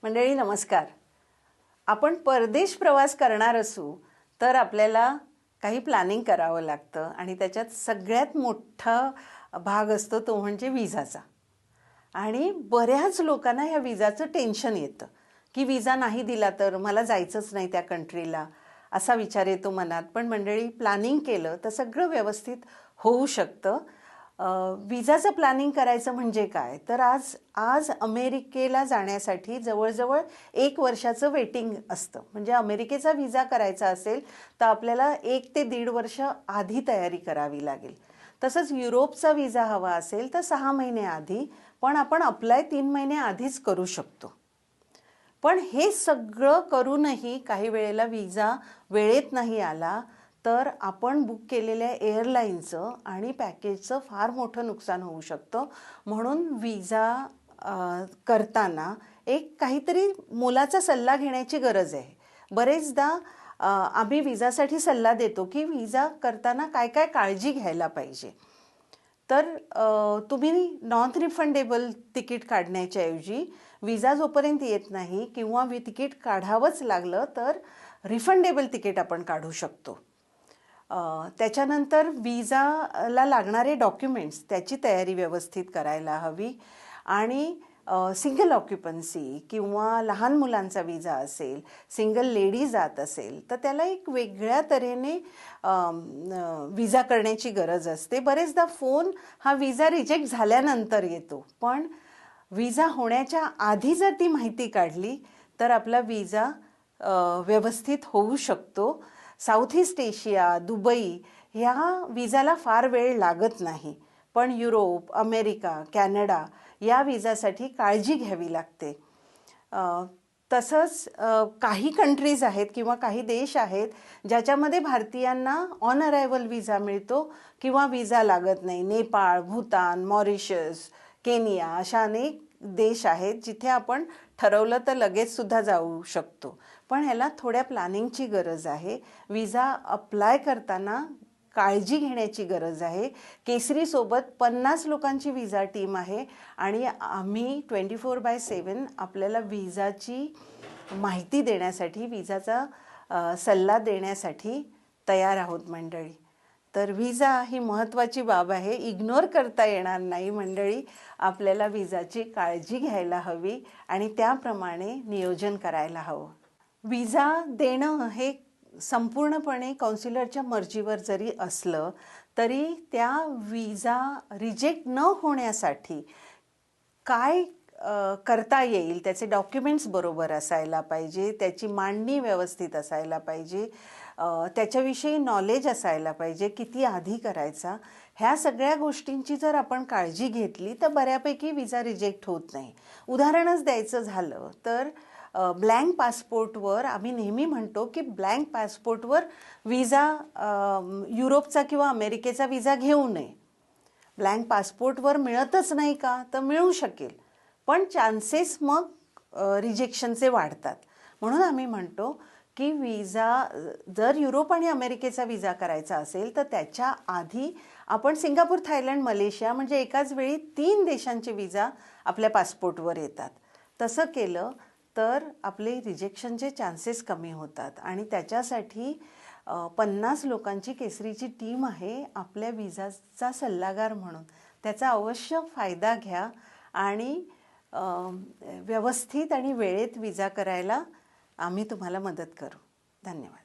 मंडळी नमस्कार. आपण परदेश प्रवास करणार असू तर आपल्याला काही प्लॅनिंग करावं लागतं आणि त्याच्यात सगळ्यात मोठा भाग असतो तो म्हणजे विजाचा. आणि बऱ्याच लोकांना ह्या विजाचं टेन्शन येतं की विजा नाही दिला तर मला जायचंच नाही त्या कंट्रीला, असा विचार येतो मनात. पण मंडळी, प्लॅनिंग केलं तर सगळं व्यवस्थित होऊ शकतं. विजाचं प्लॅनिंग करायचं म्हणजे काय तर आज अमेरिकेला जाण्यासाठी जवळजवळ 1 वर्षाचं वेटिंग असतं. म्हणजे अमेरिकेचा विजा करायचा असेल तर आपल्याला 1 ते 1.5 वर्ष आधी तयारी करावी लागेल. तसंच युरोपचा विजा हवा असेल तर 6 महिने आधी, पण आपण अप्लाय 3 महिने आधीच करू शकतो. पण हे सगळं करूनही काही वेळेला विजा वेळेत नाही आला तर आपण बुक केलेल्या एअरलाईनचं आणि पॅकेजचं फार मोठं नुकसान होऊ शकतं. म्हणून विजा करताना एक काहीतरी मोलाचा सल्ला घेण्याची गरज आहे. बरेचदा आम्ही विजासाठी सल्ला देतो की विजा करताना काय काय काळजी घ्यायला पाहिजे. तर तुम्ही नॉन रिफंडेबल तिकीट काढण्याच्या ऐवजी विजा जोपर्यंत येत नाही किंवा तिकीट काढावंच लागलं तर रिफंडेबल तिकीट आपण काढू शकतो. त्याच्यानंतर विजाला लागणारे डॉक्युमेंट्स त्याची तयारी व्यवस्थित करायला हवी. आणि सिंगल ऑक्युपन्सी किंवा लहान मुलांचा विजा असेल, सिंगल लेडी जात असेल तर त्याला एक वेगळ्या तऱ्हेने विजा करण्याची गरज असते. बरेचदा फोन हा विजा रिजेक्ट झाल्यानंतर येतो, पण विजा होण्याच्या आधी जर ती माहिती काढली तर आपला विजा व्यवस्थित होऊ शकतो. साऊथ ईस्ट एशिया, दुबई ह्या विजाला फार वेळ लागत नाही, पण युरोप, अमेरिका, कॅनडा या विजासाठी काळजी घ्यावी लागते. तसंच काही कंट्रीज आहेत किंवा काही देश आहेत ज्याच्यामध्ये भारतीयांना ऑन अरायव्हल विजा मिळतो किंवा विजा लागत नाही. नेपाळ, भूतान, मॉरिशस, केनिया अशा अनेक देश आहेत जिथे आपण ठरवलं तर लगेच सुद्धा जाऊ शकतो. पण ह्याला थोड्या प्लॅनिंगची गरज आहे. विजा अप्लाय करताना काळजी घेण्याची गरज आहे. केसरीसोबत 50 लोकांची विजा टीम आहे आणि आम्ही 24/7 आपल्याला विजाची माहिती देण्यासाठी, विजाचा सल्ला देण्यासाठी तयार आहोत मंडळी. तर विजा ही महत्त्वाची बाब आहे, इग्नोर करता येणार नाही मंडळी. आपल्याला विजाची काळजी घ्यायला हवी आणि त्याप्रमाणे नियोजन करायला हवं. विजा देणं हे संपूर्णपणे कौन्सिलरच्या मर्जीवर जरी असलं तरी त्या विजा रिजेक्ट न होण्यासाठी काय करता येईल, त्याचे डॉक्युमेंट्स बरोबर असायला पाहिजे, त्याची मांडणी व्यवस्थित असायला पाहिजे, त्याच्याविषयी नॉलेज असायला पाहिजे, किती आधी करायचा, ह्या सगळ्या गोष्टींची जर आपण काळजी घेतली तर बऱ्यापैकी विजा रिजेक्ट होत नाही. उदाहरणच द्यायचं झालं तर ब्लँक पासपोर्टवर आम्ही नेहमी म्हणतो की ब्लँक पासपोर्टवर विजा, युरोपचा किंवा अमेरिकेचा विजा घेऊ नये. ब्लँक पासपोर्टवर मिळतच नाही का तर मिळू शकेल, पण चान्सेस मग रिजेक्शनचे वाढतात. म्हणून आम्ही म्हणतो की विजा जर युरोप आणि अमेरिकेचा विजा करायचा असेल तर त्याच्या आधी आपण सिंगापूर, थायलंड, मलेशिया म्हणजे एकाच वेळी 3 देशांचे विजा आपल्या पासपोर्टवर येतात. तसं केलं तर आपले रिजेक्शनचे चान्सेस कमी होतात. आणि त्याच्यासाठी 50 लोकांची केसरीची टीम आहे आपल्या विजाचा सल्लागार म्हणून. त्याचा अवश्य फायदा घ्या आणि व्यवस्थित आणि वेळेत विजा करायला आम्ही तुम्हाला मदत करू. धन्यवाद.